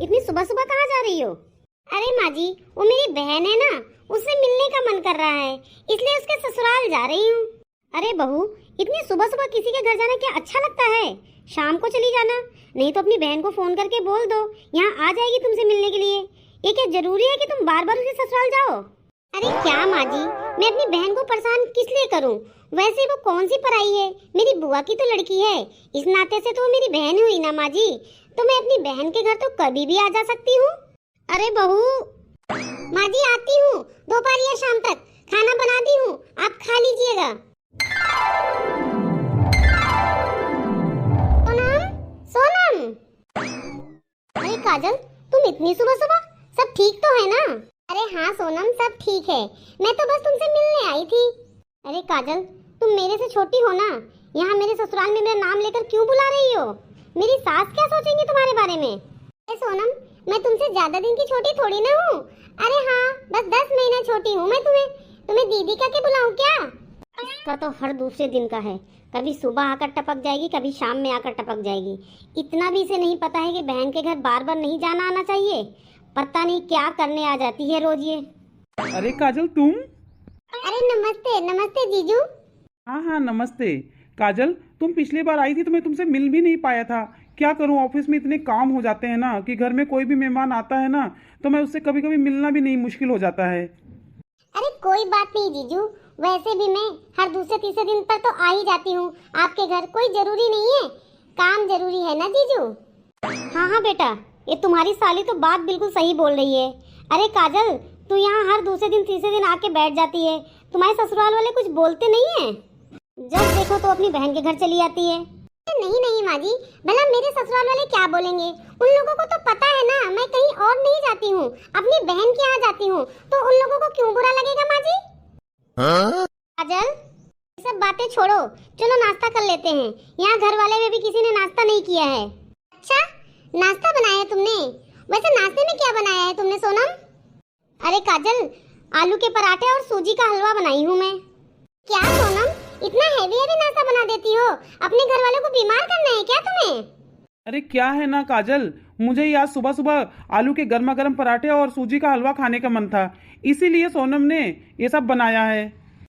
इतनी सुबह सुबह कहाँ जा रही हो? अरे माँ जी, वो मेरी बहन है ना, उससे मिलने का मन कर रहा है, इसलिए उसके ससुराल जा रही हूँ। अरे बहू, इतनी सुबह सुबह किसी के घर जाना क्या अच्छा लगता है? शाम को चली जाना, नहीं तो अपनी बहन को फोन करके बोल दो, यहाँ आ जाएगी तुमसे मिलने के लिए। ये क्या जरूरी है कि तुम बार बार उसके ससुराल जाओ? अरे क्या माँ जी, मैं अपनी बहन को परेशान किस लिए करूँ? वैसे वो कौन सी पराई है, मेरी बुआ की तो लड़की है, इस नाते से तो वो मेरी बहन हुई ना माँ जी। तो मैं अपनी बहन के घर तो कभी भी आ जा सकती हूँ। अरे बहू, माँ जी आती हूँ, दोपहर या शाम तक खाना बना दी हूँ, आप खा लीजिएगा। सोनम, अरे काजल, तुम इतनी सुबह सुबह, सब ठीक तो है ना? अरे हाँ सोनम, सब ठीक है, मैं तो बस तुमसे मिलने आई थी। अरे काजल, तुम मेरे से छोटी हो ना, यहाँ मेरे ससुराल में मेरा नाम लेकर क्यों बुला रही हो? मेरी सास क्या सोचेंगी तुम्हारे बारे में? अरे सोनम, मैं तुमसे ज्यादा दिन की छोटी थोड़ी ना हूँ। अरे हाँ, बस 10 महीना छोटी हूँ मैं तुम्हें दीदी का के बुलाऊं क्या? इसका तो हर दूसरे दिन का है, कभी सुबह आकर टपक जाएगी, कभी शाम में आकर टपक जाएगी। इतना भी इसे नहीं पता है कि बहन के घर बार बार नहीं जाना आना चाहिए। पता नहीं क्या करने आ जाती है रोज ये। अरे काजल, तुम? अरे नमस्ते नमस्ते जीजू। हाँ नमस्ते। काजल, तुम पिछली बार आई थी तो मैं तुमसे मिल भी नहीं पाया था। क्या करूं, ऑफिस में इतने काम हो जाते हैं ना कि घर में कोई भी मेहमान आता है ना तो मैं उससे कभी कभी मिलना भी नहीं मुश्किल हो जाता है। अरे कोई बात नहीं जीजू, वैसे भी मैं हर दूसरे तीसरे दिन पर तो आ ही जाती हूँ आपके घर, कोई जरूरी नहीं है, काम जरूरी है ना जीजू। हाँ बेटा, ये तुम्हारी साली तो बात बिल्कुल सही बोल रही है। अरे काजल, तू यहाँ हर दूसरे दिन तीसरे दिन आके बैठ जाती है, तुम्हारे ससुराल वाले कुछ बोलते नहीं है? जब देखो तो अपनी बहन के घर चली आती है। नहीं नहीं माँ जी, भला मेरे ससुराल वाले क्या बोलेंगे? उन लोगों को तो पता है ना मैं कहीं और नहीं जाती हूँ, अपनी बहन के यहाँ जाती हूँ, तो उन लोगों को क्यों बुरा लगेगा माँ जी? काजल, ये सब बातें छोड़ो, चलो नाश्ता कर लेते हैं। यहाँ घर वाले में भी किसी ने नाश्ता नहीं किया है। अच्छा, नाश्ता बनाया तुमने? वैसे नाश्ते में क्या बनाया है तुमने सोनम? अरे काजल, आलू के पराठे और सूजी का हलवा बनाई हूँ मैं। क्या सोनम, इतना हेवी हेवी नाश्ता बना देती हो? अपने घर वालों को बीमार करना है क्या तुम्हें? अरे क्या है ना काजल, मुझे ही आज सुबह सुबह आलू के गर्मा गर्म पराठे और सूजी का हलवा खाने का मन था, इसीलिए सोनम ने ये सब बनाया है।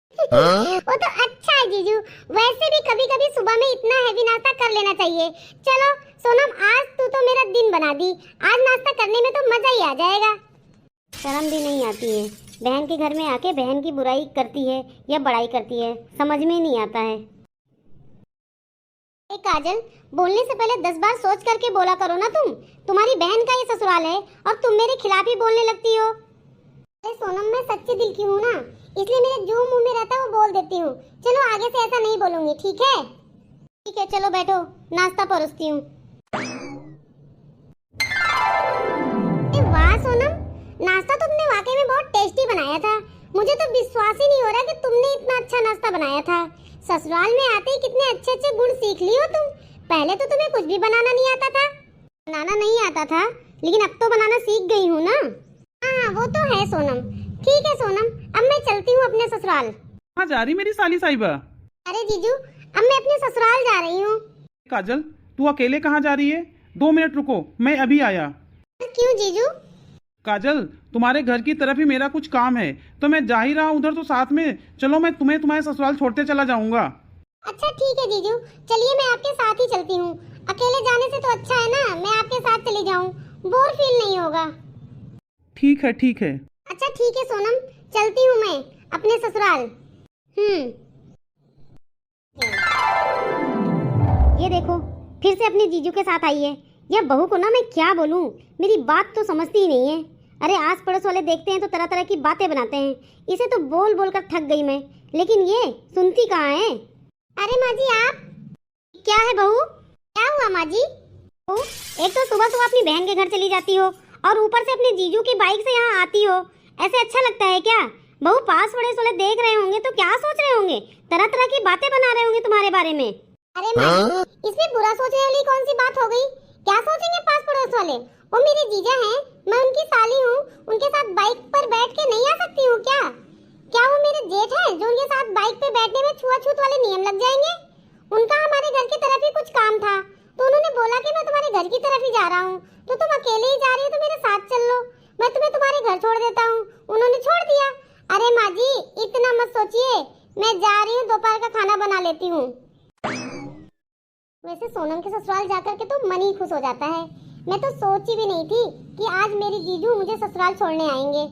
वो तो अच्छा है जीजू, वैसे भी कभी कभी सुबह में इतना हेवी नाश्ता कर लेना चाहिए। चलो सोनम, आज तू तो मेरा दिन बना दी, आज नाश्ता करने में तो मजा ही आ जाएगा। शर्म भी नहीं आती है, बहन के घर में आके बहन की बुराई करती है या बड़ाई करती है, समझ में नहीं आता है। ए काजल, बोलने से पहले 10 बार सोच करके बोला करो ना तुम। तुम्हारी बहन का ये ससुराल है और तुम मेरे खिलाफ ही बोलने लगती हो। अरे सोनम, मैं सच्चे दिल की हूँ ना, इसलिए मेरे जो मुंह में रहता है वो बोल देती हूँ। चलो आगे से ऐसा नहीं बोलूंगी, ठीक है? ठीक है, चलो बैठो, नाश्ता परोसती हूँ। वाह सोनम, नाश्ता तो तुमने वाकई में बहुत टेस्टी बनाया था। मुझे तो विश्वास ही नहीं हो रहा कि तुमने इतना अच्छा नाश्ता बनाया था। ससुराल में आते ही कितने अच्छे अच्छे गुण सीख ली हो तुम। पहले तो तुम्हें कुछ भी बनाना नहीं आता था। बनाना नहीं आता था, लेकिन अब तो बनाना सीख गई हूँ ना। हाँ वो तो है सोनम। ठीक है सोनम, अब मैं चलती हूँ अपने ससुराल। कहाँ जा रही मेरी साली साहिबा? अरे जीजू, अब मैं अपने ससुराल जा रही हूँ। काजल, तू अकेले कहाँ जा रही है? 2 मिनट रुको, मैं अभी आया। क्यों जीजू? काजल, तुम्हारे घर की तरफ ही मेरा कुछ काम है, तो मैं जा ही रहा उधर, तो साथ में चलो, मैं तुम्हें तुम्हारे ससुराल छोड़ते चला जाऊंगा। अच्छा ठीक है जीजू, चलिए मैं आपके साथ ही चलती हूँ। अकेले जाने से तो अच्छा है ना मैं आपके साथ चली जाऊँ, बोर फील नहीं होगा। ठीक है ठीक है। अच्छा ठीक है सोनम, चलती हूँ मैं अपने ससुराल। ये देखो, फिर से अपने जीजू के साथ आई है। यह बहू को ना मैं क्या बोलूँ, मेरी बात तो समझती ही नहीं है। अरे आस पड़ोस वाले देखते हैं तो तरह तरह की बातें बनाते हैं, इसे तो बोल बोल कर थक गई मैं, लेकिन ये सुनती कहाँ है। अरे माँ जी, आप क्या है बहू? क्या हुआ माँ जी? एक तो सुबह सुबह अपनी बहन के घर चली जाती हो और ऊपर से अपने जीजू की बाइक से यहाँ आती हो, ऐसे अच्छा लगता है क्या? बहू, पास पड़ोस वाले देख रहे होंगे तो क्या सोच रहे होंगे, तरह तरह की बातें बना रहे होंगे तुम्हारे बारे में। अरे माँ, इसमें बुरा सोचने वाली कौन सी बात हो गई? क्या सोचेंगे पास पड़ोस वाले? वो मेरे जीजा हैं, मैं उनकी साली हूँ, उनके साथ बाइक पर बैठ के नहीं आ सकती हूँ क्या? क्या वो मेरे जेठ हैं जो उनके साथ बाइक पे बैठने में छुआछूत वाले नियम लग जाएंगे? उनका हमारे घर की तरफ ही कुछ काम था तो उन्होंने बोला कि मैं तुम्हारे घर की तरफ ही जा रहा हूँ, तो तुम अकेले ही जा रही हो तो मेरे साथ चल लो, मैं तुम्हें तुम्हारे घर छोड़ देता हूँ। उन्होंने छोड़ दिया। अरे माँ जी इतना मत सोचिए, मैं जा रही हूँ, दोपहर का खाना बना लेती हूँ। वैसे सोनम के ससुराल जाकर के तो मन ही खुश हो जाता है। मैं तो सोची भी नहीं थी कि आज मेरी जीजू मुझे ससुराल छोड़ने आएंगे।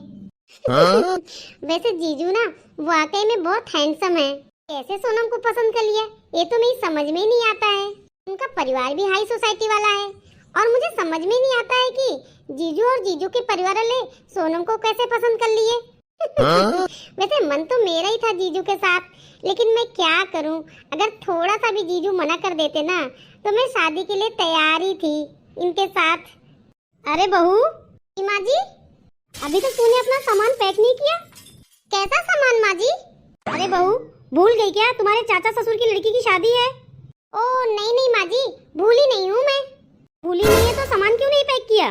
वैसे जीजू ना वाकई में बहुत हैंडसम है। कैसे सोनम को पसंद कर लिया ये तो मेरी समझ में ही नहीं आता है। उनका परिवार भी हाई सोसाइटी वाला है और मुझे समझ में नहीं आता है कि जीजू और जीजू के परिवार वाले सोनम को कैसे पसंद कर लिए। वैसे मन तो मेरा ही था जीजू के साथ, लेकिन मैं क्या करूं, अगर थोड़ा सा भी जीजू मना कर देते ना तो मैं शादी के लिए तैयार ही थी इनके साथ। अरे बहू, माँ जी अभी तक तूने अपना सामान पैक नहीं किया? कैसा सामान माँ जी? अरे बहू भूल गई क्या, तुम्हारे चाचा ससुर की लड़की की शादी है। ओ नहीं नहीं माँ जी, भूली नहीं हूँ मैं। भूली नहीं है तो सामान क्यों नहीं पैक किया?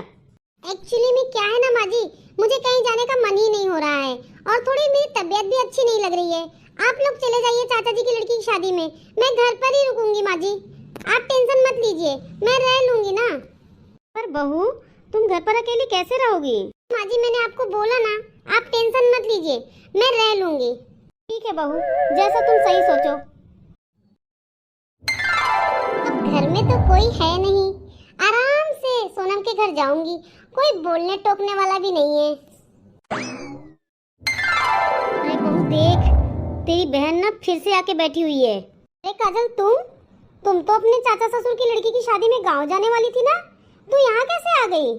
एक्चुअली में क्या है ना माँ जी, मुझे कहीं जाने का मन ही नहीं हो रहा है और थोड़ी मेरी तबीयत भी अच्छी नहीं लग रही है। आप लोग चले जाइए चाचा जी की लड़की की शादी में, मैं घर पर ही रुकूंगी माँ जी, आप टेंशन मत लीजिए, मैं रह लूंगी ना। पर बहू तुम घर पर अकेली कैसे रहोगी? माँ जी मैंने आपको बोला ना, आप टेंशन मत लीजिए, मैं रह लूंगी। ठीक है बहू, जैसा तुम सही सोचो। अब घर में तो कोई है नहीं, आराम से सोनम के घर जाऊंगी, कोई बोलने टोकने वाला भी नहीं है। अरे बहू देख, तेरी बहन ना फिर से आके बैठी हुई है। अरे काजल तुम तो अपने चाचा ससुर की लड़की की शादी में गांव जाने वाली थी ना, तू यहाँ कैसे आ गई?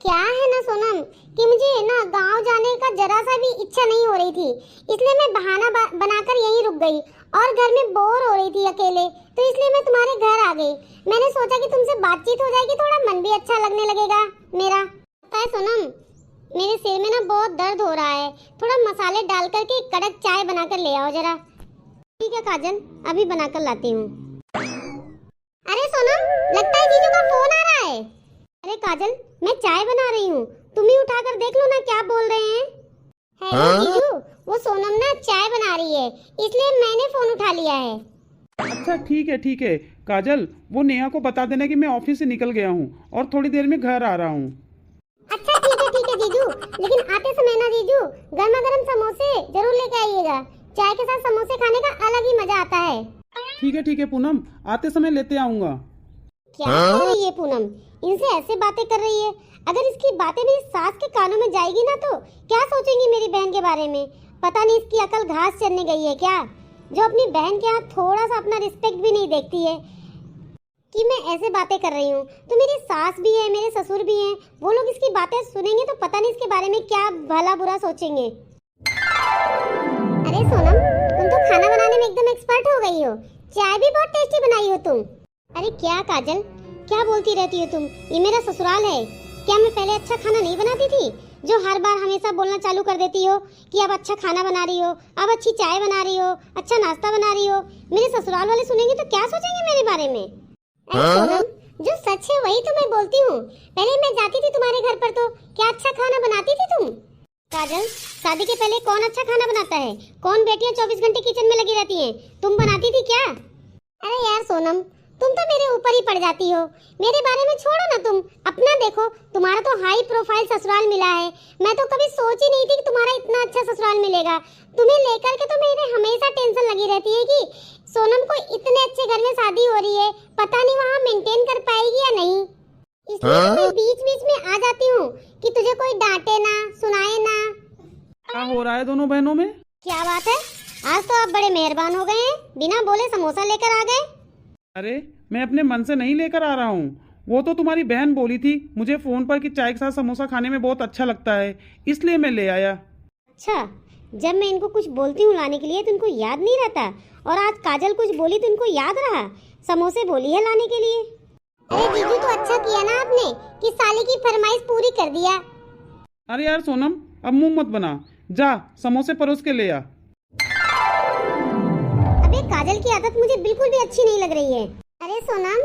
क्या है ना सोनम कि मुझे ना गांव जाने का जरा सा भी इच्छा नहीं हो रही थी, इसलिए मैं बहाना बनाकर यहीं रुक गई और घर में बोर हो रही थी अकेले, तो इसलिए मैं तुम्हारे घर आ गई। मैंने सोचा कि तुमसे बातचीत हो जाएगी, थोड़ा मन भी अच्छा लगने लगेगा मेरा। पता है सोनम, मेरे सिर में ना बहुत दर्द हो रहा है, थोड़ा मसाले डाल करके कड़क चाय बनाकर ले आओ जरा। ठीक है काजल, अभी बनाकर लाती हूँ। अरे सोनम, लगता है जीजू का फोन आ रहा है। अरे काजल, मैं चाय बना रही हूँ, तुम ही उठाकर देख लो ना क्या बोल रहे हैं। हेलो जीजू, वो सोनम ना चाय बना रही है, इसलिए मैंने फोन उठा लिया है। अच्छा ठीक है काजल, वो नेहा को बता देना कि मैं ऑफिस से निकल गया हूँ और थोड़ी देर में घर आ रहा हूँ। अच्छा ठीक है जीजू, लेकिन आते समय ना जीजू गर्मा गर्म समोसे जरूर लेके आइएगा, चाय के साथ समोसे खाने का अलग ही मजा आता है। ठीक है पूनम, आते समय लेते आऊंगा। क्या कर रही है पूनम, इनसे ऐसे बातें कर रही है? अगर इसकी बातें मेरी सास के कानों में जाएगी ना तो क्या सोचेंगी मेरी बहन के बारे में? पता नहीं इसकी अकल घास चरने गई है क्या, जो अपनी बहन के यहाँ थोड़ा सा अपना रिस्पेक्ट भी नहीं देखती है कि मैं ऐसे बातें कर रही हूँ। तो मेरी सास भी है, मेरे ससुर भी हैं, वो लोग इसकी बातें सुनेंगे तो पता नहीं इसके बारे में क्या भला बुरा सोचेंगे। अरे सोनम, तुम तो खाना बनाने में एकदम एक्सपर्ट हो गई हो, चाय भी बहुत टेस्टी बनाई हो तुम। अरे क्या काजल, क्या बोलती रहती हो तुम, ये मेरा ससुराल है। क्या मैं पहले अच्छा खाना नहीं बनाती थी, जो हर बार हमेशा बोलना चालू कर देती हो कि अब अच्छा खाना बना रही हो, अब अच्छी चाय बना रही हो, अच्छा नाश्ता बना रही हो? मेरे ससुराल वाले सुनेंगे तो क्या सोचेंगे मेरे बारे में? अरे सोनम, जो सच है वही तो मैं बोलती हूँ। पहले मैं जाती थी तुम्हारे घर पर तो क्या अच्छा खाना बनाती थी तुम? काजल, शादी के पहले कौन अच्छा खाना बनाता है? कौन बेटियां 24 घंटे किचन में लगी रहती हैं? तुम बनाती थी क्या? अरे यार सोनम, तुम तो मेरे ऊपर ही पड़ जाती हो, मेरे बारे में छोड़ो ना, तुम अपना देखो। तुम्हारा तो हाई प्रोफाइल ससुराल मिला है, मैं तो कभी सोच ही नहीं थी कि तुम्हारा इतना अच्छा ससुराल मिलेगा। तुम्हें लेकर के तो मेरे हमेशा टेंशन लगी रहती है कि सोनम को इतने अच्छे घर में शादी हो रही है, पता नहीं वहाँ मेंटेन कर पाएगी या नहीं। इसलिए मैं बीच में आ जाती हूँ कि तुझे कोई डांटे ना, सुनाए ना। क्या हो रहा है दोनों बहनों में? क्या बात है, आज तो आप बड़े मेहरबान हो गए हैं, बिना बोले समोसा लेकर आ गए। अरे मैं अपने मन से नहीं लेकर आ रहा हूँ, वो तो तुम्हारी बहन बोली थी मुझे फोन पर कि चाय के साथ समोसा खाने में बहुत अच्छा लगता है, इसलिए मैं ले आया। अच्छा, जब मैं इनको कुछ बोलती हूँ लाने के लिए तो इनको याद नहीं रहता, और आज काजल कुछ बोली तो इनको याद रहा, समोसे बोली है लाने के लिए। अरे जीजू तो अच्छा किया ना आपने कि साली की फरमाइश पूरी कर दिया। अरे यार सोनम, अब मुंह मत बना, जा समोसे परोस के ले आ। अबे काजल की आदत मुझे बिल्कुल भी अच्छी नहीं लग रही है। अरे सोनम,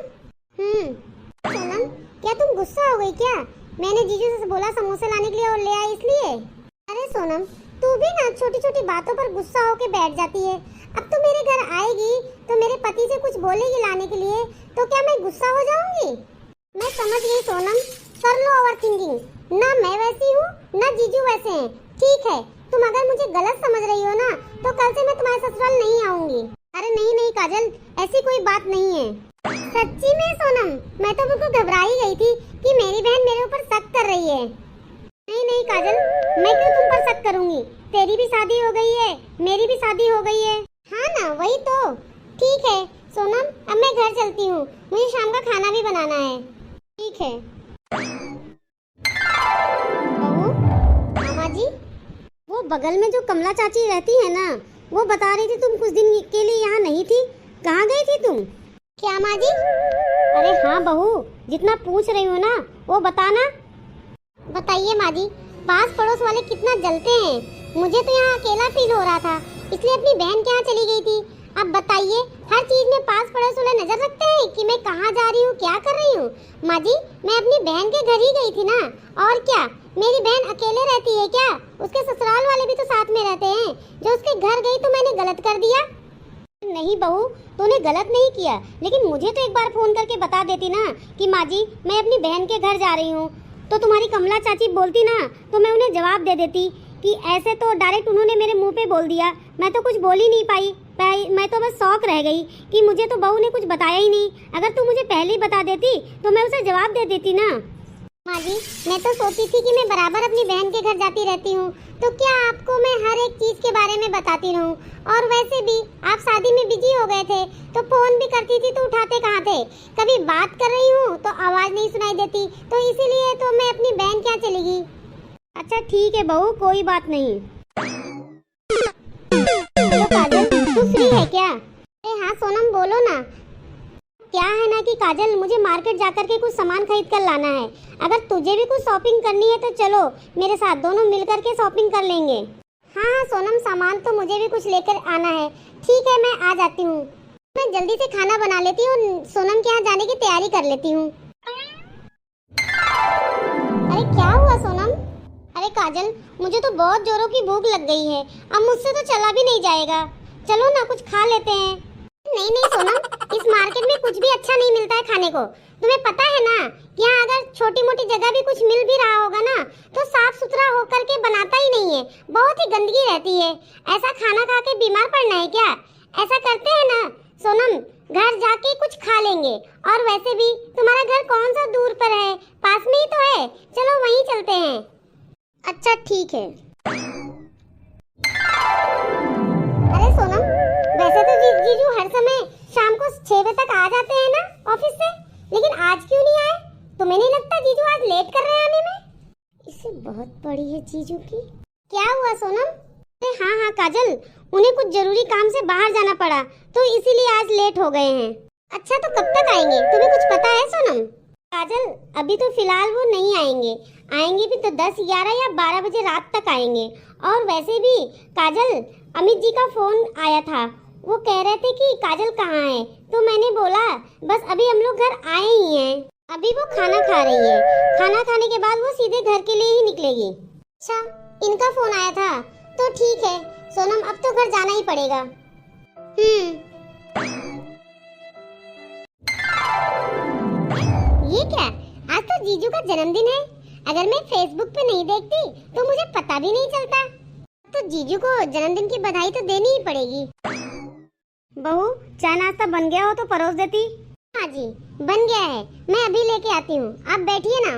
सोनम क्या तुम गुस्सा हो गई क्या? मैंने जीजू से बोला समोसे लाने के लिए और ले आई इसलिए। अरे सोनम, तू भी ना छोटी छोटी बातों पर गुस्सा होके बैठ जाती है। अब तू मेरे घर आएगी तो मेरे पति से कुछ बोलेगी लाने के लिए, तो क्या मैं गुस्सा हो जाऊंगी? मैं समझ गई सोनम, कर लो ओवर थिंकिंग। ना मैं वैसी हूँ ना जीजू वैसे हैं। ठीक है, तुम अगर मुझे गलत समझ रही हो ना तो कल से मैं तुम्हारे ससुराल नहीं आऊंगी। अरे नहीं नहीं काजल, ऐसी कोई बात नहीं है। सच्ची में सोनम, मैं तो बिल्कुल घबरा ही गई थी कि मेरी बहन मेरे ऊपर शक कर रही है। नहीं नहीं काजल, मैं क्यों तुम पर शक करूंगी? तेरी भी शादी हो गई है, मेरी भी शादी हो गई है। हाँ ना, वही तो। ठीक है सोनम, अब मैं घर चलती हूँ, मुझे शाम का खाना भी बनाना है। ठीक है। बहू, मामा जी, वो बगल में जो कमला चाची रहती है ना, वो बता रही थी तुम कुछ दिन के लिए यहाँ नहीं थी। कहाँ गई थी तुम? क्या माँ जी? अरे हाँ बहू, जितना पूछ रही हो ना वो बताना। बताइए माँ जी, पास पड़ोस वाले कितना जलते हैं। मुझे तो यहाँ अकेला फील हो रहा था, इसलिए अपनी बहन के यहाँ चली गई थी। अब बताइए, हर चीज में पास पड़ोस वाले नजर रखते हैं कि मैं कहाँ जा रही हूँ, क्या कर रही हूँ। माँ जी, मैं अपनी बहन के घर ही गई थी ना, और क्या मेरी बहन अकेले रहती है क्या? उसके ससुराल वाले भी तो साथ में रहते हैं। जो उसके घर गई तो मैंने गलत कर दिया? नहीं बहू, तूने गलत नहीं किया, लेकिन मुझे तो एक बार फोन करके बता देती ना कि माँ जी मैं अपनी बहन के घर जा रही हूँ। तो तुम्हारी कमला चाची बोलती ना तो मैं उन्हें जवाब दे देती कि ऐसे तो डायरेक्ट उन्होंने मेरे मुंह पे बोल दिया। मैं तो कुछ बोल ही नहीं पाई, मैं तो बस शौक रह गई कि मुझे तो बहू ने कुछ बताया ही नहीं। अगर तू मुझे पहले ही बता देती तो मैं उसे जवाब दे देती ना। माँ जी, मैं तो सोची थी कि मैं बराबर अपनी बहन के घर जाती रहती हूँ, तो क्या आपको मैं हर एक चीज के बारे में बताती रहूँ? और वैसे भी आप शादी में बिजी हो गए थे, तो फोन भी करती थी तो उठाते कहाँ थे? कभी बात कर रही हूँ तो आवाज नहीं सुनाई देती, तो इसीलिए तो मैं अपनी बहन के यहाँ चली गई। अच्छा ठीक है बहू, कोई बात नहीं। तो काजल, तू फ्री है क्या? अरे हाँ सोनम, बोलो ना। क्या है ना कि काजल, मुझे मार्केट जाकर के कुछ सामान खरीद कर लाना है। अगर तुझे भी कुछ शॉपिंग करनी है तो चलो मेरे साथ, दोनों मिलकर के शॉपिंग कर लेंगे। हाँ सोनम, सामान तो मुझे भी कुछ लेकर आना है। ठीक है, मैं आ जाती हूँ। मैं जल्दी से खाना बना लेती हूँ, सोनम के यहाँ जाने की तैयारी कर लेती हूँ। अरे क्या हुआ सोनम? अरे काजल, मुझे तो बहुत जोरों की भूख लग गई है, अब मुझसे तो चला भी नहीं जाएगा। चलो ना कुछ खा लेते हैं। नहीं नहीं सोनम, इस मार्केट में कुछ भी अच्छा नहीं मिलता है खाने को। तुम्हें पता है ना, यहाँ अगर छोटी मोटी जगह भी कुछ मिल भी रहा होगा ना तो साफ सुथरा होकर के बनाता ही नहीं है, बहुत ही गंदगी रहती है। ऐसा खाना खा के बीमार पड़ना है क्या? ऐसा करते हैं ना सोनम, घर जाके कुछ खा लेंगे। और वैसे भी तुम्हारा घर कौन सा दूर पर है, पास में ही तो है, चलो वहीं चलते हैं। अच्छा ठीक है। अरे सोनम, वैसे तो जीजू हर समय शाम को 6 बजे तक आ जाते हैं ना ऑफिस से, लेकिन आज क्यों नहीं आए? तुम्हें नहीं लगता जीजू आज लेट कर रहे हैं आने में? इससे बहुत बड़ी है जीजू की। क्या हुआ सोनम? अरे हाँ हाँ काजल, उन्हें कुछ जरूरी काम से बाहर जाना पड़ा तो इसीलिए आज लेट हो गए हैं। अच्छा तो कब तक आएंगे, तुम्हें कुछ पता है सोनम? काजल, अभी तो फिलहाल वो नहीं आएंगे, आएंगे भी तो 10, 11 या 12 बजे रात तक आएंगे। और वैसे भी काजल, अमित जी का फोन आया था, वो कह रहे थे कि काजल कहाँ है, तो मैंने बोला बस अभी हम लोग घर आए ही हैं। अभी वो खाना खा रही है, खाना खाने के बाद वो सीधे घर के लिए ही निकलेगी। अच्छा, इनका फोन आया था, तो ठीक है सोनम, अब तो घर जाना ही पड़ेगा। ये क्या, आज तो जीजू का जन्मदिन है। अगर मैं फेसबुक पे नहीं देखती तो मुझे पता भी नहीं चलता। तो जीजू को जन्मदिन की बधाई तो देनी ही पड़ेगी। बहू, चाय नाश्ता बन गया हो तो परोस देती। हाँ जी, बन गया है, मैं अभी लेके आती हूँ, आप बैठिए ना।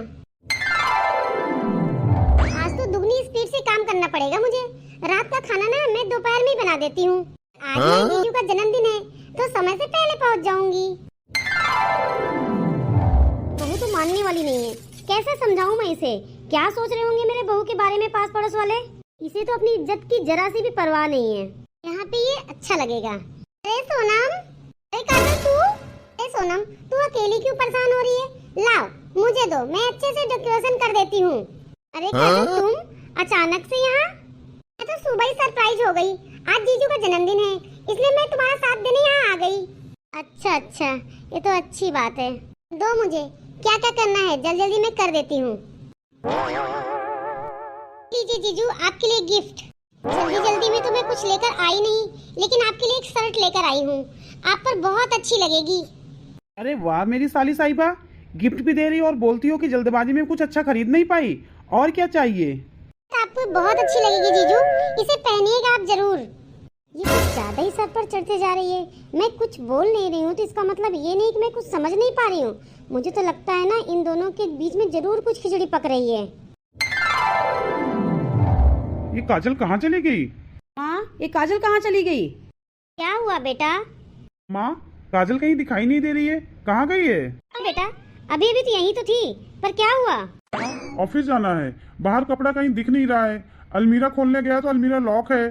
आज तो दुगनी स्पीड से काम करना पड़ेगा मुझे। रात का खाना ना मैं दोपहर में बना देती हूँ। आज मेरे जीजू का जन्मदिन है तो समय से पहले पहुँच जाऊंगी। बहू तो मानने वाली नहीं है, कैसे समझाऊं मैं इसे? क्या सोच रहे होंगे मेरे बहू के बारे में पास पड़ोस वाले? इसे तो अपनी इज्जत की जरा सी भी परवाह नहीं है। यहाँ पे ये अच्छा लगेगा। अरे सोनम, अरे काजल तू, अरे सोनम तू अकेली क्यों परेशान हो रही है? लाओ मुझे दो, मैं अच्छे से डेकोरेशन कर देती हूँ। अरे काजल तुम अचानक से यहाँ? मैं तो सुबह ही सरप्राइज हो गई, आज जीजू का जन्मदिन है इसलिए मैं तुम्हारा साथ देने यहाँ आ गई। अच्छा अच्छा, ये तो अच्छी बात है। दो मुझे, क्या क्या करना है जल्दी जल्दी मैं कर देती हूँ। लीजिए जीजू, आपके लिए गिफ्ट। जल्दी जल्दी में तो मैं कुछ लेकर आई नहीं, लेकिन आपके लिए एक शर्ट लेकर आई हूँ, आप पर बहुत अच्छी लगेगी। अरे वाह मेरी साली साहिबा, गिफ्ट भी दे रही हो और बोलती हो कि जल्दबाजी में कुछ अच्छा खरीद नहीं पाई। और क्या चाहिए? आपको बहुत अच्छी लगेगी जीजू, इसे पहनिएगा आप जरूर। ये कुछ ज्यादा ही सर पर चढ़ते जा रही है। मैं कुछ बोल नहीं रही हूँ तो इसका मतलब ये नहीं कि मैं कुछ समझ नहीं पा रही हूँ। मुझे तो लगता है ना इन दोनों के बीच में जरूर कुछ खिचड़ी पक रही है। ये काजल कहाँ चली गई? माँ, ये काजल कहाँ चली गई? क्या हुआ बेटा? माँ, काजल कहीं दिखाई नहीं दे रही है, कहाँ गई है? बेटा अभी अभी तो यहीं तो थी, पर क्या हुआ? ऑफिस जाना है, बाहर कपड़ा कहीं दिख नहीं रहा है। अलमीरा खोलने गया तो अलमीरा लॉक है।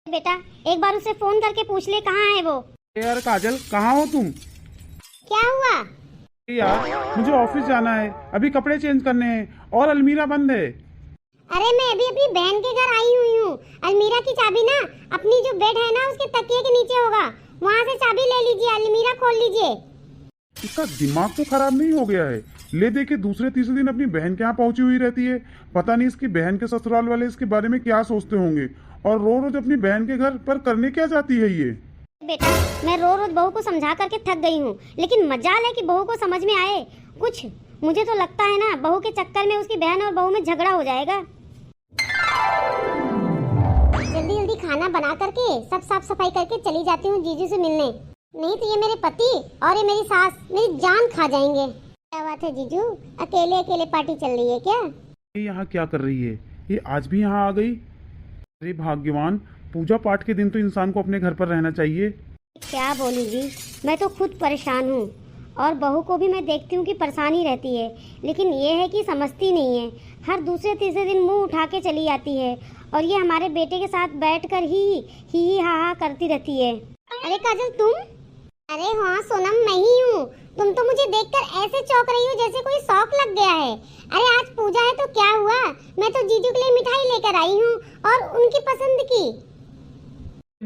बेटा एक बार उसे फोन करके पूछ ले कहाँ है वो। यार काजल, कहाँ हो तुम? क्या हुआ? यार मुझे ऑफिस जाना है, अभी कपड़े चेंज करने हैं और अलमीरा बंद है। अरे मैं अभी अपनी बहन के घर आई हुई हूँ। अलमीरा की चाबी ना अपनी जो बेड है ना उसके तकिए के नीचे होगा, वहाँ से चाबी ले लीजिए, अलमीरा खोल लीजिए। इसका दिमाग तो खराब नहीं हो गया है? ले दे के दूसरे तीसरे दिन अपनी बहन के यहाँ पहुंची हुई रहती है। पता नहीं इसकी बहन के ससुराल वाले इसके बारे में क्या सोचते होंगे, और रोज रोज अपनी बहन के घर पर करने क्या चाहती है ये? बेटा मैं रोज रोज बहू को समझा करके थक गई हूँ, लेकिन मजाल है कि बहू को समझ में आए कुछ। मुझे तो लगता है ना बहू के चक्कर में उसकी बहन और बहू में झगड़ा हो जाएगा। जल्दी जल्दी खाना बना करके सब साफ सफाई करके चली जाती हूँ जीजू से मिलने, नहीं तो ये मेरे पति और ये मेरी सास मेरी जान खा जाएंगे। क्या बात है जीजू, अकेले अकेले पार्टी चल रही है क्या? ये यहाँ क्या कर रही है? ये आज भी यहाँ आ गई? अरे भाग्यवान, पूजा पाठ के दिन तो इंसान को अपने घर पर रहना चाहिए। क्या बोलूं जी, मैं तो खुद परेशान हूँ और बहू को भी मैं देखती हूँ कि परेशानी रहती है, लेकिन ये है कि समझती नहीं है। हर दूसरे तीसरे दिन मुंह उठा के चली जाती है और ये हमारे बेटे के साथ बैठकर ही हा करती रहती है। अरे काजल तुम? अरे हाँ सोनम मैं ही हूँ। तुम तो मुझे देखकर ऐसे चौंक रही हो जैसे कोई शौक लग गया है। अरे आज पूजा है तो क्या हुआ, मैं तो जीजू के लिए मिठाई लेकर आई हूँ और उनकी पसंद की।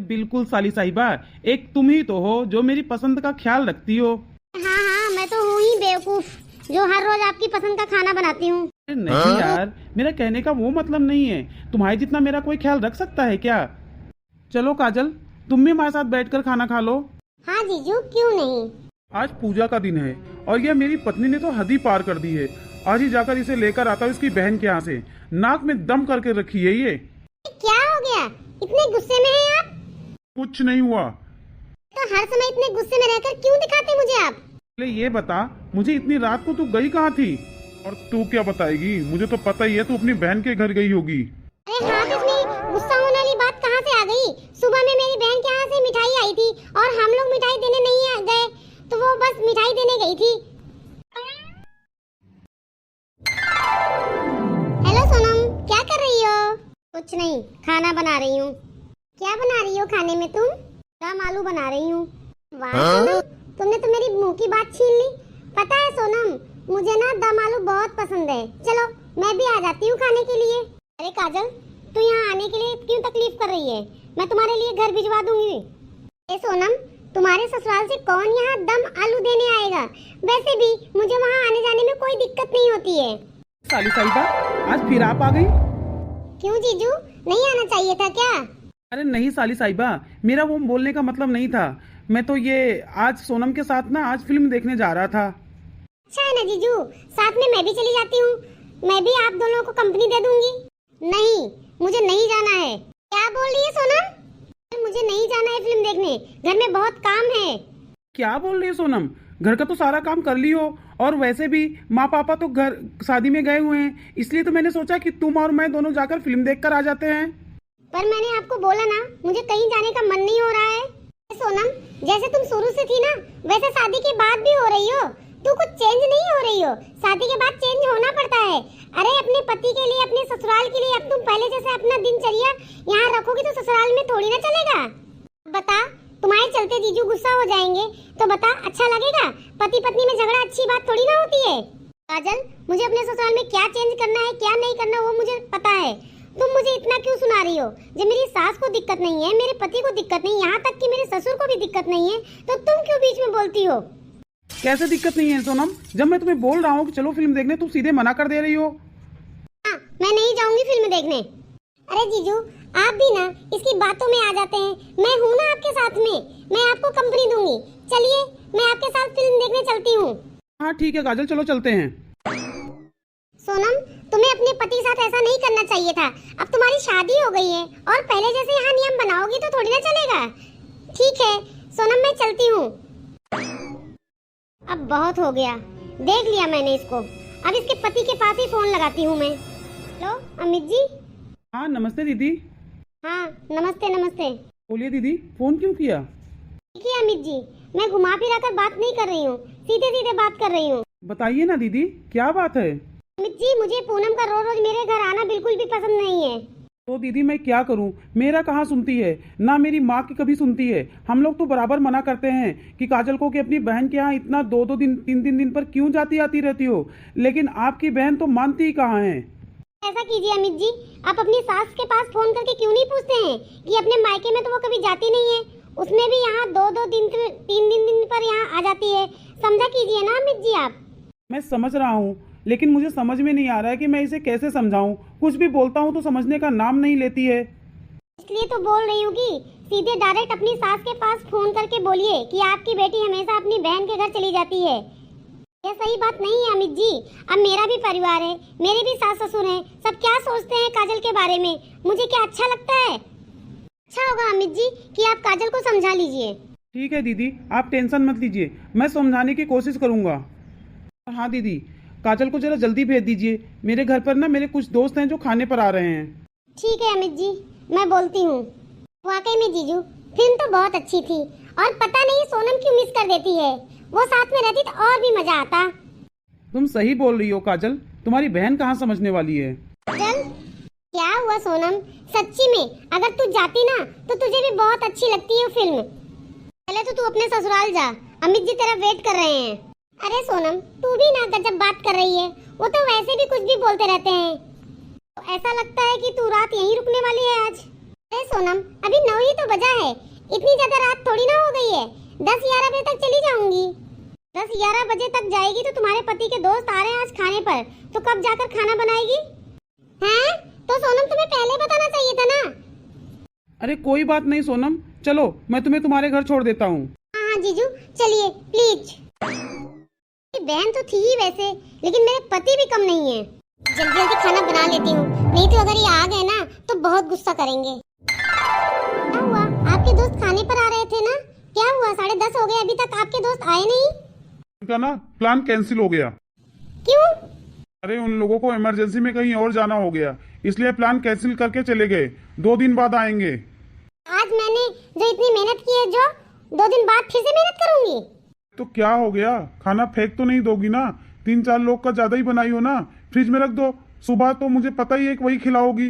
बिल्कुल साली साहिबा, एक तुम ही तो हो जो मेरी पसंद का ख्याल रखती हो। हाँ हाँ मैं तो हूँ ही बेवकूफ जो हर रोज आपकी पसंद का खाना बनाती हूँ। नहीं यार, मेरा कहने का वो मतलब नहीं है। तुम्हारे जितना मेरा कोई ख्याल रख सकता है क्या? चलो काजल, तुम भी हमारे साथ बैठकर खाना खा लो। हाँ जीजू क्यों नहीं। आज पूजा का दिन है और यह मेरी पत्नी ने तो हद ही पार कर दी है। आज ही जाकर इसे लेकर आता हूँ इसकी बहन के यहाँ से। नाक में दम करके रखी है ये। क्या हो गया, इतने गुस्से में हैं आप? कुछ नहीं हुआ। तो हर समय इतने गुस्से में रहकर क्यों दिखाते मुझे आप? पहले ये बता, मुझे इतनी रात को तू गई कहाँ थी? और तू क्या बताएगी, मुझे तो पता ही है तू अपनी बहन के घर गई होगी। अरे हाँ, इसमें गुस्सा होने वाली बात कहाँ से आ गई? सुबह में मेरी बहन के यहाँ से मिठाई आई थी और हम लोग मिठाई देने नहीं गए, तो वो बस मिठाई देने गई थी। हेलो सोनम, क्या कर रही हो? कुछ नहीं, खाना बना रही हूँ। क्या बना रही हो खाने में तुम? दम आलू बना रही हूँ। वाह सोनम, तुमने तो मेरी मुंह की बात छीन ली। पता है सोनम, मुझे ना दम आलू बहुत पसंद है। चलो मैं भी आ जाती हूँ खाने के लिए। अरे काजल, तू यहाँ आने के लिए क्यों तकलीफ कर रही है? मैं तुम्हारे लिए घर भिजवा दूंगी। ए सोनम, तुम्हारे ससुराल से कौन यहाँ दम आलू देने आएगा? वैसे भी मुझे वहाँ आने जाने में कोई दिक्कत नहीं होती है। साली साहिबा, आज फिर आप आ गई? क्यों जीजू, नहीं आना चाहिए था क्या? अरे नहीं साली साहिबा, मेरा वो बोलने का मतलब नहीं था। मैं तो ये आज सोनम के साथ ना आज फिल्म देखने जा रहा था। अच्छा है ना जीजू, साथ में मैं भी चली जाती हूँ। मैं भी आप दोनों को कंपनी दे दूंगी। नहीं, मुझे नहीं जाना है। क्या बोल रही है सोनम? मुझे नहीं जाना है फिल्म देखने, घर में बहुत काम है। क्या बोल रही है सोनम? घर का तो सारा काम कर ली हो, और वैसे भी माँ पापा तो घर शादी में गए हुए हैं, इसलिए तो मैंने सोचा कि तुम और मैं दोनों जाकर फिल्म देखकर आ जाते हैं। पर मैंने आपको बोला ना, मुझे कहीं जाने का मन नहीं हो रहा है। सोनम, जैसे तुम शुरू से थी ना, वैसे शादी के बाद भी हो रही हो। तू कुछ चेंज नहीं हो रही हो। शादी के बाद चेंज होना पड़ता है। अरे अपने पति के लिए, अपने ससुराल के लिए अब तुम पहले जैसे अपना दिनचर्या यहाँ रखोगी तो ससुराल में थोड़ी ना चलेगा। बता, तुम्हारे चलते जीजू गुस्सा हो जाएंगे तो बता अच्छा लगेगा? पति पत्नी में झगड़ा अच्छी बात थोड़ी ना होती है। काजल, मुझे अपने ससुराल में क्या चेंज करना है क्या नहीं करना वो मुझे पता है। तुम मुझे इतना क्यों सुना रही हो? जब मेरी सास को दिक्कत नहीं है, मेरे पति को दिक्कत नहीं, यहाँ तक कि मेरे ससुर को भी दिक्कत नहीं है, तो तुम क्यों बीच में बोलती हो? कैसे दिक्कत नहीं है सोनम? जब मैं तुम्हें बोल रहा हूँ कि चलो फिल्म देखने, तुम सीधे मना कर दे रही हो। हाँ, मैं नहीं जाऊंगी फिल्म देखने। अरे जीजू, आप भी ना इसकी बातों में आ जाते हैं। मैं हूँ ना आपके साथ में, मैं आपको कंपनी दूंगी। चलिए मैं आपके साथ फिल्म देखने चलती हूँ। हाँ ठीक है काजल, चलो चलते हैं। सोनम, तुम्हें अपने पति के साथ ऐसा नहीं करना चाहिए था। अब तुम्हारी शादी हो गई है और पहले जैसे यहाँ नियम बनाओगी तो थोड़ी ना चलेगा। ठीक है सोनम, मैं चलती हूँ। अब बहुत हो गया, देख लिया मैंने इसको। अब इसके पति के पास ही फोन लगाती हूँ मैं। हेलो अमित जी। हाँ नमस्ते दीदी। हाँ नमस्ते नमस्ते। बोलिए दीदी, फोन क्यों किया? देखिए अमित जी, मैं घुमा फिरा कर बात नहीं कर रही हूँ, सीधे सीधे बात कर रही हूँ। बताइए ना दीदी, क्या बात है? अमित जी, मुझे पूनम का रोज रोज मेरे घर आना बिल्कुल भी पसंद नहीं है। तो दीदी मैं क्या करूं, मेरा कहाँ सुनती है, ना मेरी माँ की कभी सुनती है। हम लोग तो बराबर मना करते हैं कि काजल को कि अपनी बहन के यहाँ इतना 2-2 दिन 3-3 दिन पर क्यों जाती आती रहती हो, लेकिन आपकी बहन तो मानती ही कहाँ है। ऐसा कीजिए अमित जी, आप अपनी सास के पास फोन करके क्यों नहीं पूछते हैं कि अपने मायके में तो वो कभी जाती नहीं है, उसमें भी यहाँ 2-2 दिन 3 दिन पर यहाँ आ जाती है। समझा कीजिए ना अमित जी आप। मैं समझ रहा हूँ, लेकिन मुझे समझ में नहीं आ रहा है कि मैं इसे कैसे समझाऊं। कुछ भी बोलता हूँ तो समझने का नाम नहीं लेती है। इसलिए तो बोल रही हूँ कि सीधे डायरेक्ट अपनी सास के पास फोन करके बोलिए कि आपकी बेटी हमेशा अपनी बहन के घर चली जाती है। यह सही बात नहीं है अमित जी। अब मेरा भी परिवार है, मेरे भी सास ससुर हैं, सब क्या सोचते हैं काजल के बारे में, मुझे क्या अच्छा लगता है? अच्छा होगा अमित जी कि आप काजल को समझा लीजिए। ठीक है दीदी, आप टेंशन मत लीजिए, मैं समझाने की कोशिश करूंगा। हाँ दीदी, काजल को जरा जल्दी भेज दीजिए, मेरे घर पर ना मेरे कुछ दोस्त हैं जो खाने पर आ रहे हैं। ठीक है अमित जी, मैं बोलती हूँ। वाकई में जीजू, फिल्म तो बहुत अच्छी थी और पता नहीं सोनम क्यों मिस कर देती है। वो साथ में रहती तो और भी मजा आता। तुम सही बोल रही हो काजल, तुम्हारी बहन कहाँ समझने वाली है। चल, क्या हुआ सोनम, सच्ची में अगर तू जाती ना तो तुझे भी बहुत अच्छी लगती है फिल्म। पहले तो तू अपने ससुराल जा, अमित जी तेरा वेट कर रहे हैं। अरे सोनम, तू भी ना गजब बात कर रही है, वो तो वैसे भी कुछ भी बोलते रहते हैं। तो ऐसा लगता है कि तू रात यहीं रुकने वाली है आज। अरे सोनम, अभी 9 ही तो बजा है, इतनी ज्यादा रात थोड़ी ना हो गई है। 10-11 बजे तक चली जाऊंगी। 10-11 बजे तक जाएगी तो तुम्हारे पति के दोस्त आ रहे हैं आज खाने पर, तो कब जाकर खाना बनाएगी? हैं? तो सोनम तुम्हें पहले बताना चाहिए था ना। अरे कोई बात नहीं सोनम, चलो मैं तुम्हें तुम्हारे घर छोड़ देता हूँ। हाँ जीजू चलिए प्लीज। बहन तो थी ही वैसे, लेकिन मेरे पति भी कम नहीं है। जल्दी जल्दी खाना बना लेती हूँ, नहीं तो अगर ये आ गए ना तो बहुत गुस्सा करेंगे। क्या हुआ, आपके दोस्त खाने पर आ रहे थे ना? क्या हुआ, 10:30 हो गए, अभी तक आपके दोस्त आए नहीं? उनका ना प्लान कैंसिल हो गया। क्यों? अरे उन लोगों को इमरजेंसी में कहीं और जाना हो गया, इसलिए प्लान कैंसिल करके चले गए। 2 दिन बाद आएंगे। आज मैंने जो इतनी मेहनत की है, जो 2 दिन बाद फिर से मेहनत करूंगी। तो क्या हो गया, खाना फेंक तो नहीं दोगी ना? 3-4 लोग का ज्यादा ही बनाई हो ना, फ्रिज में रख दो, सुबह तो मुझे पता ही है कि वही खिलाओगी।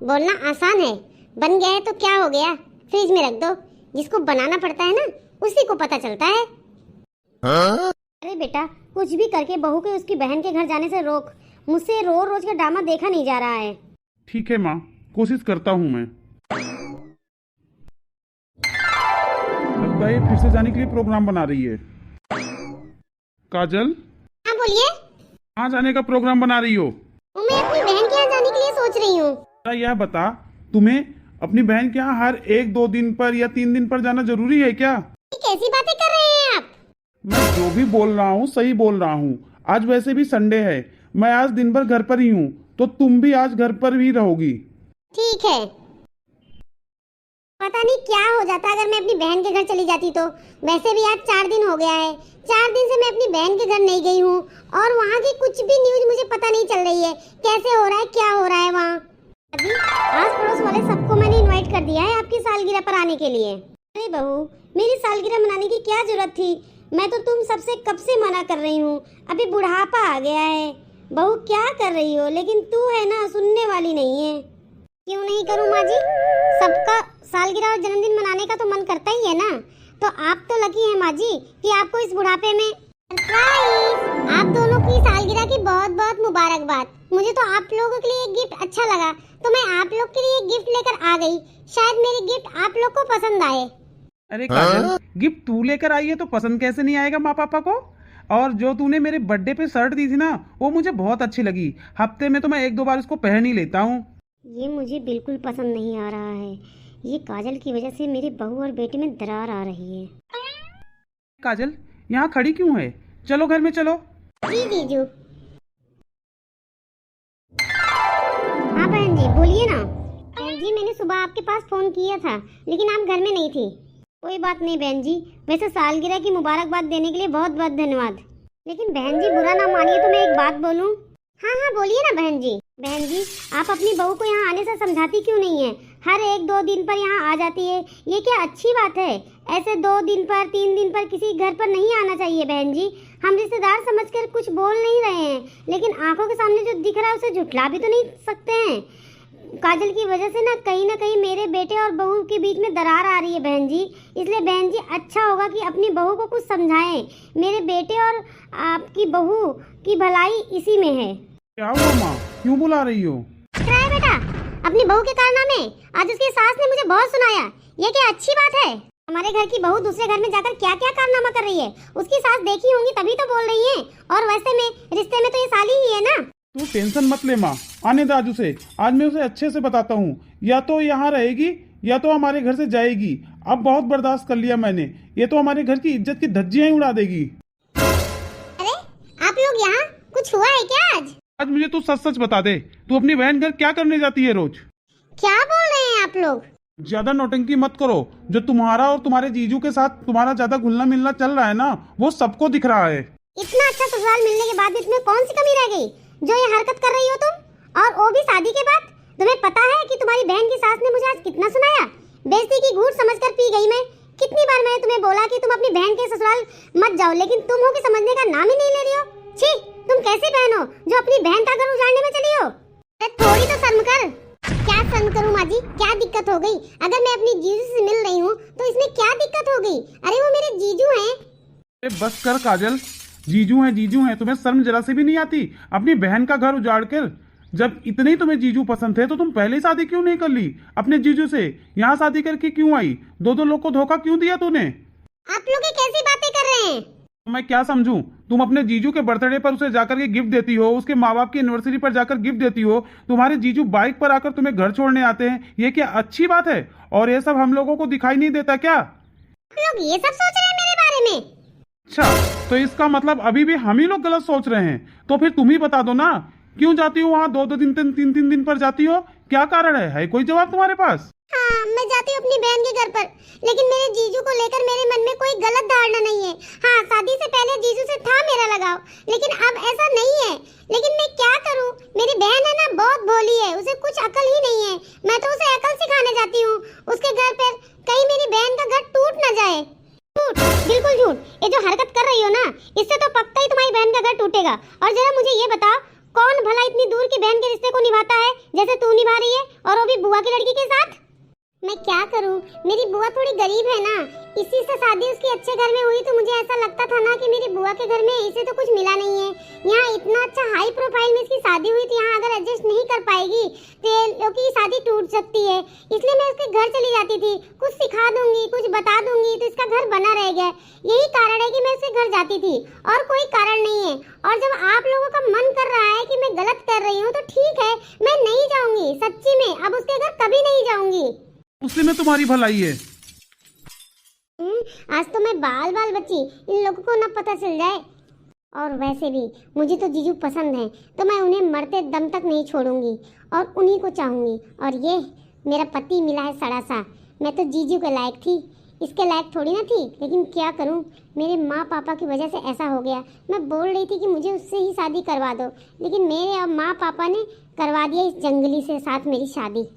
बोलना आसान है, बन गया है तो क्या हो गया, फ्रिज में रख दो। जिसको बनाना पड़ता है ना उसी को पता चलता है। अरे बेटा, कुछ भी करके बहू के उसकी बहन के घर जाने से रोक। मुझसे रोज रोज का ड्रामा देखा नहीं जा रहा है। ठीक है माँ, कोशिश करता हूँ मैं। लगता है ये फिर से जाने के लिए प्रोग्राम बना रही है। काजल, हाँ बोलिए। कहाँ जाने का प्रोग्राम बना रही हो? मैं अपनी बहन के यहाँ जाने के लिए सोच रही हूँ। यह बता, तुम्हें अपनी बहन के यहाँ हर 1-2 दिन पर या 3 दिन पर जाना जरूरी है क्या? कैसी बातें कर रहे हैं आप? मैं जो भी बोल रहा हूँ सही बोल रहा हूँ। आज वैसे भी संडे है, मैं आज दिन भर घर पर ही हूँ, तो तुम भी आज घर पर ही रहोगी। ठीक है। पता नहीं क्या हो जाता अगर मैं अपनी बहन के घर चली जाती तो। वैसे भी आज 4 दिन हो गया है, 4 दिन से मैं अपनी बहन के घर नहीं गई हूँ और वहाँ की कुछ भी न्यूज मुझे पता नहीं चल रही है, कैसे हो रहा है, क्या हो रहा है वहाँ। अभी आस पड़ोस वाले सबको मैंने इनवाइट कर दिया है आपकी सालगिरह पर आने के लिए। अरे बहू, मेरी सालगिरह मनाने की क्या जरूरत थी? मैं तो तुम सबसे कब से मना कर रही हूँ, अभी बुढ़ापा आ गया है। बहू क्या कर रही हो, लेकिन तू है ना सुनने वाली नहीं है। क्यों नहीं करूँ माँ जी, सबका सालगिरह और जन्मदिन मनाने का तो मन करता ही है ना। तो आप तो लकी हैं माँ जी कि आपको इस बुढ़ापे में सरप्राइज। आप दोनों की सालगिरह की बहुत बहुत मुबारकबाद। मुझे तो आप लोगों के लिए एक गिफ्ट अच्छा लगा तो मैं आप लोग के लिए एक गिफ्ट लेकर आ गई। शायद मेरी गिफ्ट आप लोग को पसंद आए। अरे काजल, गिफ्ट तू लेकर आई है तो पसंद कैसे नहीं आएगा माँ पापा को? और जो तूने मेरे बर्थडे पे शर्ट दी थी ना, वो मुझे बहुत अच्छी लगी। हफ्ते में तो मैं 1-2 बार उसको पहन ही लेता हूँ। ये मुझे बिल्कुल पसंद नहीं आ रहा है। ये काजल की वजह से मेरी बहू और बेटी में दरार आ रही है। काजल, यहाँ खड़ी क्यों है? चलो घर में चलो। जी जीजू। हाँ बहन जी बोलिए ना। बहन जी मैंने सुबह आपके पास फोन किया था लेकिन आप घर में नहीं थी। कोई बात नहीं बहन जी, वैसे सालगिरह की मुबारकबाद देने के लिए बहुत बहुत धन्यवाद। लेकिन बहन जी बुरा ना मानिए तो मैं एक बात बोलूं। हाँ हाँ बोलिए ना बहन जी। बहन जी आप अपनी बहू को यहाँ आने से समझाती क्यों नहीं है? हर 1-2 दिन पर यहाँ आ जाती है, ये क्या अच्छी बात है? ऐसे 2 दिन पर 3 दिन पर किसी घर पर नहीं आना चाहिए बहन जी। हम रिश्तेदार समझकर कुछ बोल नहीं रहे हैं, लेकिन आंखों के सामने जो दिख रहा है उसे झुठला भी तो नहीं सकते हैं। काजल की वजह से ना कहीं मेरे बेटे और बहू के बीच में दरार आ रही है बहन जी। इसलिए बहन जी अच्छा होगा कि अपनी बहू को कुछ समझाएं। मेरे बेटे और आपकी बहू की भलाई इसी में है। क्या हुआ माँ, क्यों बुला रही हो? क्या है बेटा? अपनी बहू के कारनामे आज उसकी सास ने मुझे बहुत सुनाया। ये क्या अच्छी बात है? हमारे घर की बहू दूसरे घर में जाकर क्या क्या कारनामा कर रही है, उसकी सास देखी होंगी तभी तो बोल रही है। और वैसे में रिश्ते में तो ये साली ही है ना। तू टेंशन मत ले माँ, आने दे आज उसे। आज मैं उसे अच्छे से बताता हूँ, या तो यहाँ रहेगी या तो हमारे घर से जाएगी। अब बहुत बर्दाश्त कर लिया मैंने, ये तो हमारे घर की इज्जत की धज्जियां ही उड़ा देगी। अरे आप लोग यहाँ, कुछ हुआ है क्या आज? आज मुझे तू सच सच बता दे, तू अपनी बहन घर क्या करने जाती है रोज? क्या बोल रहे हैं आप लोग? ज्यादा नौटंकी मत करो। जो तुम्हारा और तुम्हारे जीजू के साथ तुम्हारा ज्यादा घुलना मिलना चल रहा है ना, वो सबको दिख रहा है। इतना अच्छा ससुराल मिलने के बाद इसमें कौन सी कमी रह गई जो ये हरकत कर रही हो तुम? और वो भी शादी के बाद। तुम्हें पता है कि तुम्हारी बहन की सास ने मुझे आज कितना सुनाया? बेइज्जती की घूंट समझकर पी गई मैं। कितनी बार मैंने तुम्हें बोला कि तुम अपनी बहन के ससुराल मत जाओ, लेकिन तुम हो कि समझने का नाम ही नहीं ले रही हो। छी, तुम कैसी बहन हो जो अपनी बहन का घर उजाड़ने में चली हो? अरे थोड़ी तो शर्म कर। क्या शर्म करूं माँ जी? क्या दिक्कत हो गई? अगर मैं अपनी जीजू से मिल रही हूँ तो इसमें क्या दिक्कत हो गई? अरे वो मेरे जीजू हैं। अरे बस कर काजल, जीजू हैं, तुम्हें शर्म जरा से भी नहीं आती? अपनी बहन का घर उजाड़ कर, जब इतने ही तुम्हें जीजू पसंद थे तो तुम पहले ही शादी क्यों नहीं कर ली अपने जीजू से? यहाँ शादी करके क्यों आई? 2-2 लोग को धोखा क्यों दिया तूने? आप लोग ये कैसी बातें कर रहे हैं? तो मैं क्या समझूं? तुम अपने जीजू के बर्थडे पर उसे जाकर के गिफ्ट देती हो, उसके माँ बाप की एनिवर्सरी पर जाकर गिफ्ट देती हो, तुम्हारे जीजू बाइक पर आकर तुम्हें घर छोड़ने आते हैं। ये क्या अच्छी बात है? और ये सब हम लोगों को दिखाई नहीं देता क्या? आप लोग ये सब सोच रहे हैं मेरे बारे में? अच्छा, तो इसका मतलब अभी भी हम ही लोग गलत सोच रहे हैं। तो फिर तुम ही बता दो ना, क्यों जाती हो वहाँ 2-2 दिन 3-3 दिन पर जाती हो? क्या कारण है कोई जवाब तुम्हारे पास? हाँ मैं जाती हूँ अपनी बहन के घर पर, लेकिन मेरे जीजू को लेकर मेरे मन में कोई गलत धारणा नहीं है। हाँ शादी से पहले जीजू से था मेरा लगाव, लेकिन अब ऐसा नहीं है। लेकिन मैं क्या करूँ, मेरी बहन है ना बहुत भोली है, उसे कुछ अकल ही नहीं है। मैं तो उसे अकल सिखाने जाती हूँ उसके घर पर, कहीं मेरी बहन का घर टूट न जाए। झूठ, बिल्कुल झूठ। ये जो हरकत कर रही हो ना, इससे तो पक्का ही तुम्हारी बहन का घर टूटेगा। और जरा मुझे ये बताओ, कौन भला इतनी दूर की बहन के रिश्ते को निभाता है जैसे तू निभा रही है, और वो भी बुआ की लड़की के साथ? मैं क्या करूं, मेरी बुआ थोड़ी गरीब है ना, इसी से शादी उसकी अच्छे घर में हुई तो मुझे ऐसा लगता था ना कि मेरी बुआ के घर में इसे तो कुछ मिला नहीं है। यहाँ इतना अच्छा हाई प्रोफाइल में इसकी शादी हुई तो यहाँ अगर एडजस्ट नहीं कर पाएगी तो लोगों की शादी टूट सकती है। इसलिए मैं उसके घर चली जाती थी, कुछ सिखा दूंगी, कुछ बता दूंगी तो इसका घर बना रह गया। यही कारण है कि मैं उसके घर जाती थी, और कोई कारण नहीं है। और जब आप लोगों का मन कर रहा है कि मैं गलत कर रही हूँ तो ठीक है, मैं नहीं जाऊंगी सच्ची में, अब उसके घर कभी नहीं जाऊंगी। उसी में तुम्हारी भलाई है। आज तो मैं बाल बाल बची, इन लोगों को ना पता चल जाए। और वैसे भी मुझे तो जीजू पसंद है, तो मैं उन्हें मरते दम तक नहीं छोड़ूंगी और उन्हीं को चाहूंगी। और ये मेरा पति मिला है सड़ा सा, मैं तो जीजू के लायक थी, इसके लायक थोड़ी ना थी। लेकिन क्या करूं, मेरे माँ पापा की वजह से ऐसा हो गया। मैं बोल रही थी कि मुझे उससे ही शादी करवा दो, लेकिन मेरे अब माँ पापा ने करवा दिया इस जंगली से साथ मेरी शादी।